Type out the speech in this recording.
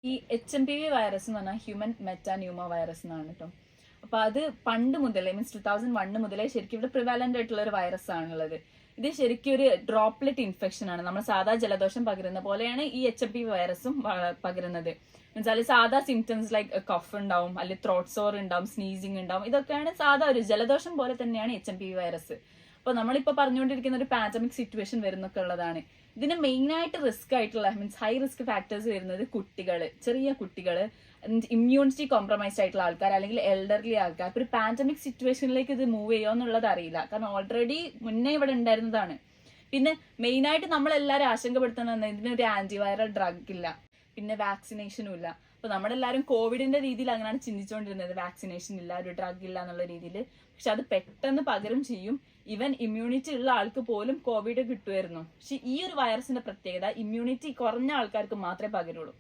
ഈ HMPV virus എന്ന് പറഞ്ഞാൽ ഹ്യൂമൻ മെറ്റാന്യൂമ വൈറസ് എന്നാണ് കേട്ടോ. അപ്പൊ അത് പണ്ട് മുതലേ മീൻസ് 2001 മുതലേ ശരിക്കും ഇവിടെ പ്രിവാലന്റ് ആയിട്ടുള്ള ഒരു വൈറസ് ആണുള്ളത്. ഇത് ശരിക്കും ഒരു ഡ്രോപ്ലെറ്റ് ഇൻഫെക്ഷൻ ആണ്. നമ്മൾ സാധാ ജലദോഷം പകരുന്ന പോലെയാണ് ഈ HMPV വൈറസും പകരുന്നത്. മീൻസ് സാധാ സിംറ്റംസ് ലൈക്ക് കഫ് ഉണ്ടാവും, അല്ലെങ്കിൽ ത്രോട്ട് സോർ ഉണ്ടാവും, സ്നീസിങ് ഉണ്ടാവും. ഇതൊക്കെയാണ് സാധാ ഒരു ജലദോഷം പോലെ തന്നെയാണ് HMPV വൈറസ്. അപ്പൊ നമ്മളിപ്പോ പറഞ്ഞുകൊണ്ടിരിക്കുന്ന ഒരു പാൻഡമിക് സിറ്റുവേഷൻ വരുന്നൊക്കെ ഉള്ളതാണ്. ഇതിന് മെയിൻ ആയിട്ട് റിസ്ക് ആയിട്ടുള്ള മീൻസ് ഹൈ റിസ്ക് ഫാക്ടേഴ്സ് വരുന്നത് കുട്ടികള്, ചെറിയ കുട്ടികള്, ഇമ്മ്യൂണിറ്റി കോംപ്രമൈസ്ഡ് ആയിട്ടുള്ള ആൾക്കാർ, അല്ലെങ്കിൽ എൽഡർലി ആൾക്കാർ. ഒരു പാൻഡമിക് സിറ്റുവേഷനിലേക്ക് ഇത് മൂവ് ചെയ്യുമോ എന്നുള്ളത് അറിയില്ല, കാരണം ഓൾറെഡി മുന്നേ ഇവിടെ ഉണ്ടായിരുന്നതാണ്. പിന്നെ മെയിൻ ആയിട്ട് നമ്മളെല്ലാവരും ആശങ്കപ്പെടുത്തുന്നത് ഇതിനൊരു ആന്റിവൈറൽ ഡ്രഗ് ഇല്ല, പിന്നെ വാക്സിനേഷനും ഇല്ല. അപ്പൊ നമ്മളെല്ലാവരും കോവിഡിന്റെ രീതിയിൽ അങ്ങനെയാണ് ചിന്തിച്ചുകൊണ്ടിരുന്നത്, വാക്സിനേഷൻ ഇല്ല, ഒരു ഡ്രഗ് ഇല്ല എന്നുള്ള രീതിയിൽ. പക്ഷെ അത് പെട്ടെന്ന് പകരം ചെയ്യും. ഈവൻ ഇമ്മ്യൂണിറ്റി ഉള്ള ആൾക്ക് പോലും കോവിഡ് കിട്ടുമായിരുന്നു. പക്ഷെ ഈ ഒരു വൈറസിന്റെ പ്രത്യേകത ഇമ്മ്യൂണിറ്റി കുറഞ്ഞ ആൾക്കാർക്ക് മാത്രമേ പകരുള്ളൂ.